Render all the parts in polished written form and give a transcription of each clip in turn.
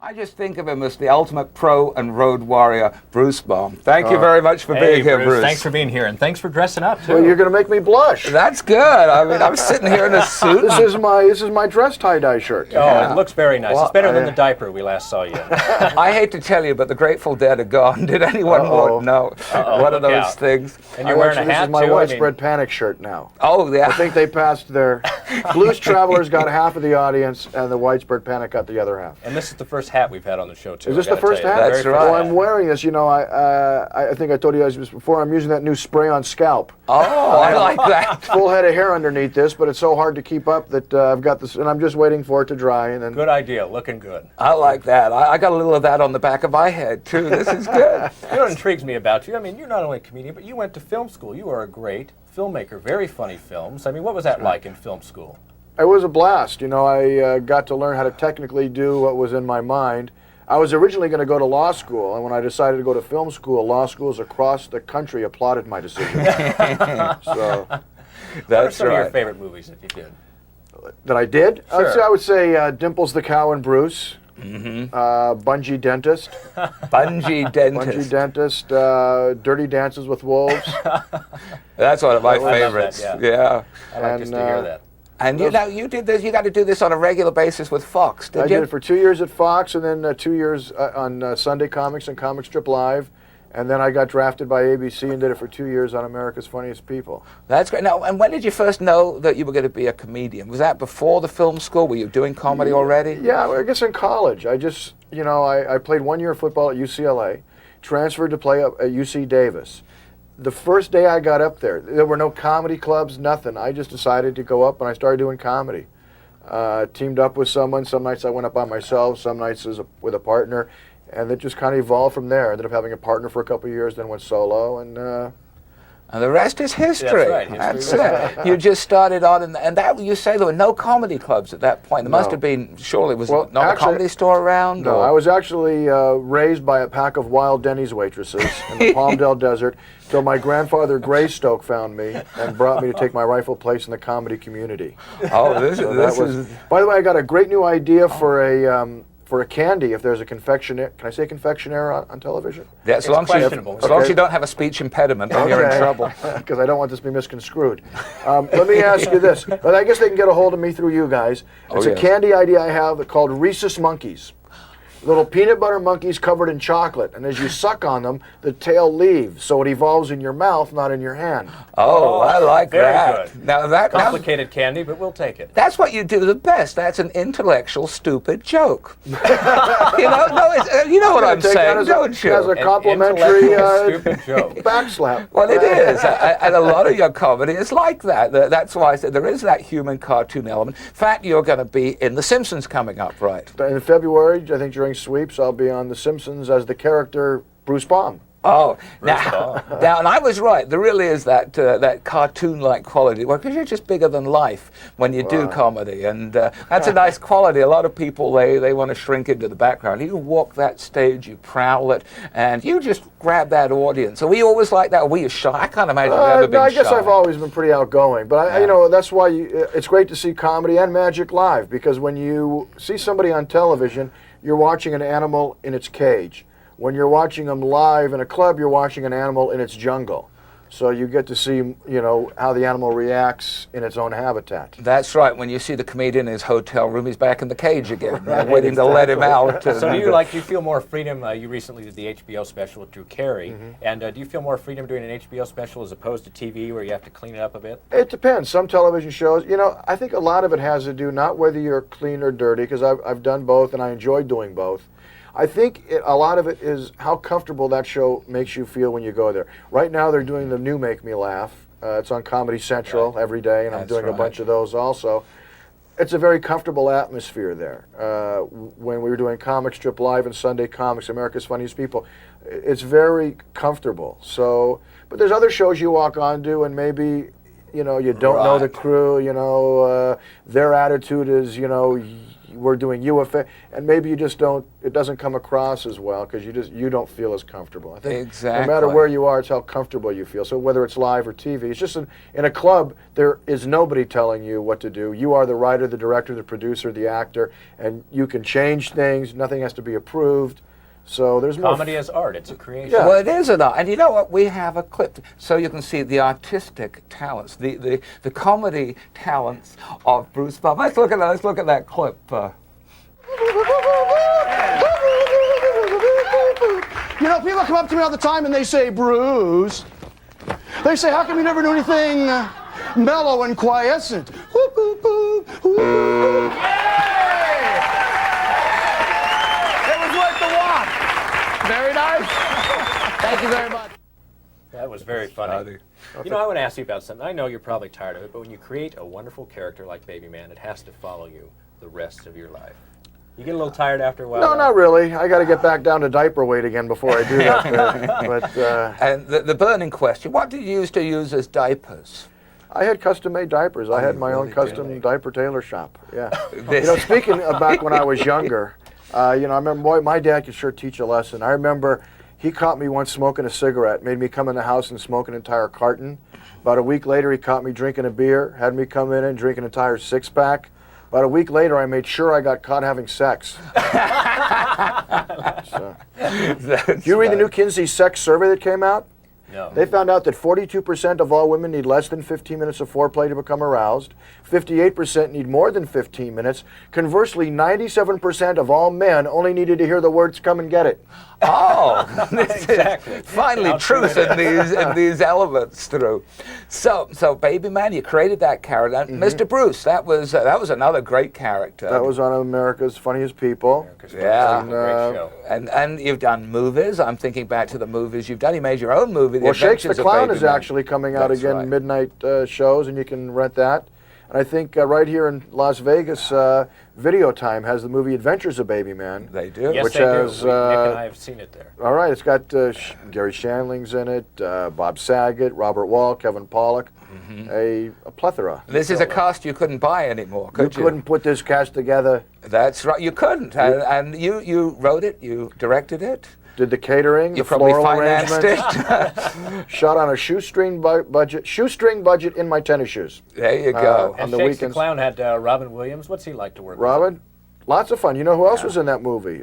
I just think of him as the ultimate pro and road warrior, Bruce Baum. Thank you very much for being here, Bruce. Thanks for being here, and thanks for dressing up, too. Well, you're going to make me blush. That's good. I mean, I'm sitting here in a suit. This is my dress tie-dye shirt. Oh, it looks very nice. Well, it's better than the diaper we last saw you in. I hate to tell you, but the Grateful Dead are gone. Did anyone more? No. One of those things. And you're wearing a hat, This is my too? widespread panic shirt now. Oh, yeah. I think they passed their... Blues Travelers got half of the audience, and the Widespread Panic got the other half. And this is the first hat we've had on the show, too. Is this the first hat? That's right. Well, I'm wearing this. You know, I think I told you guys this before. I'm using that new spray-on scalp. Oh, I like that. Full head of hair underneath this, but it's so hard to keep up that I've got this, and I'm just waiting for it to dry. And then Good idea. Looking good. I like that. I got a little of that on the back of my head, too. This is good. You know what intrigues me about you? I mean, you're not only a comedian, but you went to film school. You are a great filmmaker, very funny films. I mean, what was that like in film school? It was a blast. You know, I got to learn how to technically do what was in my mind. I was originally going to go to law school, and when I decided to go to film school, law schools across the country applauded my decision. So, What are some of your favorite movies that you did? that I did? Sure. I would say Dimples the Cow and Bruce, Bungee Dentist, Bungee Dentist. Bungee Dentist, Dirty Dances with Wolves. That's one of my I love favorites. that, Yeah. I like just to hear that. And you know, you did this. You got to do this on a regular basis with Fox, did I you? did it for 2 years at Fox, and then 2 years on Sunday Comics and Comic Strip Live. And then I got drafted by ABC and did it for 2 years on America's Funniest People. That's great. Now, and when did you first know that you were going to be a comedian? Was that before the film school? Were you doing comedy already? Yeah, I guess in college. I just, you know, I played 1 year of football at UCLA, transferred to play up at UC Davis. The first day I got up there were no comedy clubs, nothing. I just decided to go up and I started doing comedy. Teamed up with someone. Some nights I went up by myself, some nights with a partner. And it just kind of evolved from there. Ended up having a partner for a couple of years, then went solo, and the rest is history. That's right. That's it. You just started on, and that you say there were no comedy clubs at that point. There must have been. Surely was not a comedy store around. No, I was actually raised by a pack of wild Denny's waitresses in the Palmdale Desert till my grandfather Greystoke found me and brought me to take my rightful place in the comedy community. Oh, this is. By the way, I got a great new idea for a candy. If there's a confectioner, can I say confectioner on television? Yeah, as long as you don't have a speech impediment, then you're in trouble. Because I don't want this to be misconstrued. Let me ask you this. But I guess they can get a hold of me through you guys. It's a candy idea I have called Rhesus Monkeys. Little peanut butter monkeys covered in chocolate, and as you suck on them, the tail leaves, so it evolves in your mouth, not in your hand. Oh, I like that. Good. Now that Complicated candy, but we'll take it. That's what you do the best. That's an intellectual, stupid joke. You know, no, you know what I'm saying, don't you? As a complimentary stupid joke. backslap. Well, it is, and a lot of your comedy is like that. That's why I said there is that human cartoon element. In fact, you're going to be in The Simpsons coming up, right? In February, I think during sweeps, I'll be on The Simpsons as the character Bruce Baum. Oh, now, and I was right. There really is that that cartoon-like quality. Well, because you're just bigger than life when you do comedy, and that's a nice quality. A lot of people they want to shrink into the background. You walk that stage, you prowl it, and you just grab that audience. Are we always like that? Or were you shy? I can't imagine you've ever been I guess shy. I've always been pretty outgoing, but you know, that's why it's great to see comedy and magic live, because when you see somebody on television, you're watching an animal in its cage. When you're watching them live in a club, you're watching an animal in its jungle. So you get to see, you know, how the animal reacts in its own habitat. That's right. When you see the comedian in his hotel room, he's back in the cage again, waiting to let him out. So do you feel more freedom? You recently did the HBO special with Drew Carey, and do you feel more freedom doing an HBO special as opposed to TV where you have to clean it up a bit? It depends. Some television shows, you know, I think a lot of it has to do not whether you're clean or dirty, because I've done both and I enjoy doing both. I think a lot of it is how comfortable that show makes you feel when you go there. Right now they're doing the new Make Me Laugh. It's on Comedy Central every day, and I'm doing a bunch of those also. It's a very comfortable atmosphere there. When we were doing Comic Strip Live and Sunday Comics, America's Funniest People, it's very comfortable. So, but there's other shows you walk onto and maybe, you know, you don't know the crew, you know, their attitude is, you know, we're doing UFA, and maybe you just don't. It doesn't come across as well because you don't feel as comfortable. I think Exactly. no matter where you are, it's how comfortable you feel. So whether it's live or TV, it's just in a club. There is nobody telling you what to do. You are the writer, the director, the producer, the actor, and you can change things. Nothing has to be approved. So there's more. Comedy as art. It's a creation. Yeah. Well, it is an art. And you know what? We have a clip so you can see the artistic talents, the comedy talents of Bruce Baum. Let's look at that clip. You know, people come up to me all the time and they say, Bruce, they say, how come you never do anything mellow and quiescent? Whoop, whoop, whoop, whoop. It was worth the walk. Very nice. Thank you very much. That was very funny. You know, I want to ask you about something. I know you're probably tired of it, but when you create a wonderful character like Babyman, it has to follow you the rest of your life. You get a little tired after a while? No, not really. I got to get back down to diaper weight again before I do that. But And the burning question, what do you use as diapers? I had custom-made diapers. I had my own really custom diaper tailor shop. Yeah. You know, speaking of back when I was younger, you know, I remember, boy, my dad could sure teach a lesson. I remember he caught me once smoking a cigarette, made me come in the house and smoke an entire carton. About a week later, he caught me drinking a beer, had me come in and drink an entire six-pack. About a week later, I made sure I got caught having sex. So. Did you read the new Kinsey sex survey that came out? No. They found out that 42% of all women need less than 15 minutes of foreplay to become aroused. 58% need more than 15 minutes. Conversely, 97% of all men only needed to hear the words "come and get it." Oh, Exactly. Finally, How truth true in these elements through. So Babyman, you created that character. Mr. Bruce, that was another great character. That was on America's Funniest People. Yeah. Great show. And you've done movies. I'm thinking back to the movies you've done. You made your own movie, The Well, Shakes the Adventures of Clown is Babyman. actually coming out That's again, right. midnight shows, and you can rent that. And I think right here in Las Vegas, Video Time has the movie Adventures of Babyman. They do. Yes, Which they has, do. Nick and I have seen it there. All right, it's got Gary Shandling's in it, Bob Saget, Robert Wall, Kevin Pollak, a plethora. This is a cast you couldn't buy anymore, could you? couldn't put this cast together. That's right, you couldn't. And you wrote it, you directed it, Did the catering, you the probably floral financed arrangements. it. Shot on a shoestring budget in my tennis shoes. There you go. on And the Shakes the weekends. Clown had Robin Williams. What's he like to work Robin, lots of fun. You know who else was in that movie?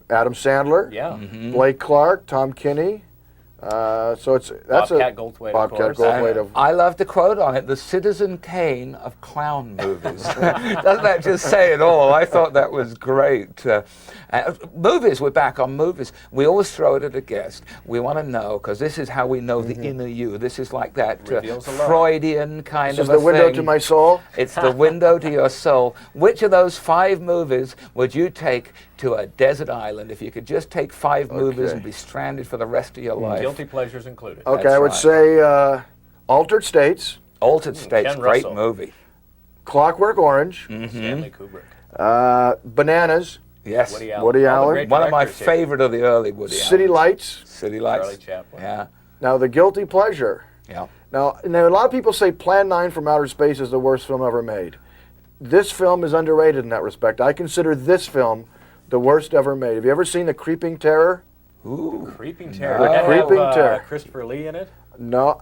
Adam Sandler, with? Yeah. Blake Clark, Tom Kinney. So that's Bobcat Goldthwait, of Bobcat course. Goldthwait of I love the quote on it, the Citizen Kane of clown movies. Doesn't that just say it all? I thought that was great. Movies, we're back on movies. We always throw it at a guest. We want to know, because this is how we know the inner you. This is like that Reveals a lot. Freudian kind This of is the a window thing. to my soul. It's the window to your soul. Which of those 5 movies would you take to a desert island if you could just take 5 movies Okay. and be stranded for the rest of your life? Guilty pleasures included. Okay, That's I would right. say Altered States, Altered States, Ken great Russell. movie. Clockwork Orange, Stanley Kubrick. Bananas, Yes. Woody Allen. Woody All the Allen. great One of my directors here. favorite of the early Woody City Allen. Lights. City Lights. Charlie Chaplin. Yeah. Now, the guilty pleasure. Yeah. Now, a lot of people say Plan 9 from Outer Space is the worst film ever made. This film is underrated in that respect. I consider this film the worst ever made. Have you ever seen The Creeping Terror? Ooh. Creeping Terror. The Did that Creeping have, Terror. Christopher Lee in it? No,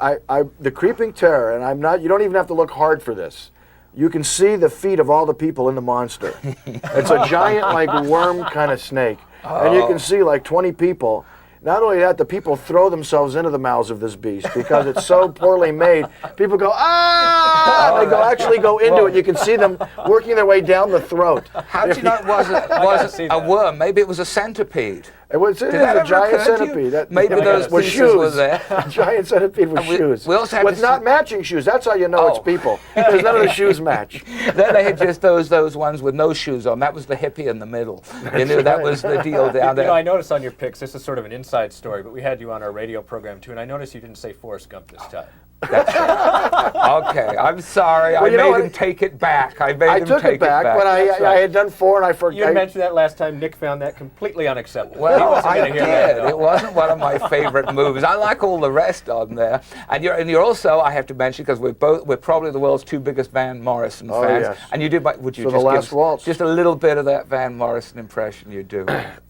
The Creeping Terror, and you don't even have to look hard for this. You can see the feet of all the people in the monster. It's a giant, like, worm kind of snake. And you can see, like, 20 people. Not only that, the people throw themselves into the mouths of this beast because it's so poorly made. People go, ah! And they actually go into it. You can see them working their way down the throat. How did you know it wasn't see a that. worm? Maybe it was a centipede. It is that a ever giant occur to you? centipede. Maybe those with pieces shoes. were there. A giant centipede with And we- shoes. we also have with to not see- matching shoes. That's how you know it's Oh. people. Because none of the shoes match. Then they had just those ones with no shoes on. That was the hippie in the middle. You knew that was the deal down You know, I there. noticed on your picks, this is sort of an inside story, but we had you on our radio program too, and I noticed you didn't say Forrest Gump this time. Okay, I'm sorry. Well, I you know made what? him take it back. I made I him took take it back, but I had done 4 and I You forgot. mentioned that last time. Nick found that completely unacceptable. He Well, wasn't I gonna hear that at did. all. It wasn't one of my favorite movies. I like all the rest on there. And you're also, I have to mention, because we're probably the world's 2 biggest Van Morrison Oh, fans. yes. And you did, would you For just The give Last us Waltz. just a little bit of that Van Morrison impression you do?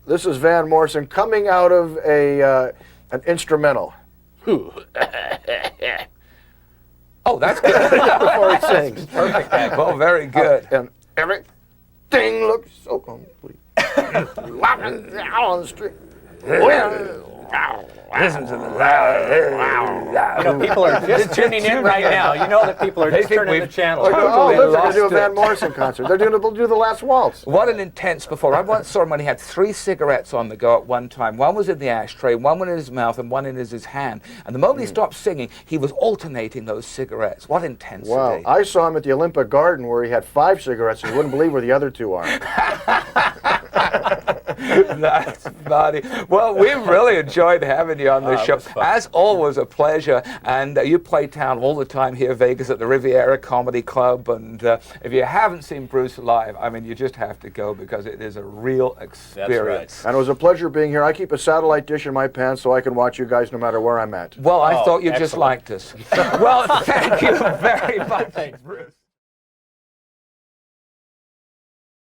This is Van Morrison coming out of an instrumental. Oh, that's good. Before he sings. Perfect. Well, very good. And everything looks so complete. Walking out on the street. Listen to the loud. You know, people are just tuning in right now. You know that people are just think turning the we've channel. Oh, Totally look, they're going to do a lost Van it. Morrison concert. They're going to do the Last Waltz. What an intense performer. I once saw him when he had 3 cigarettes on the go at one time. One was in the ashtray, one was in his mouth, and one in his hand. And the moment he stopped singing, he was alternating those cigarettes. What intensity. Wow. I saw him at the Olympic Garden where he had 5 cigarettes and you wouldn't believe where the other 2 are. That's funny. Well, we've really enjoyed having you on this show. As always, a pleasure. And you play town all the time here, Vegas, at the Riviera Comedy Club. And if you haven't seen Bruce live, I mean, you just have to go because it is a real experience. And it was a pleasure being here. I keep a satellite dish in my pants so I can watch you guys no matter where I'm at. Well, I thought you just excellent. liked us. Well, thank you very much, Thanks, Bruce.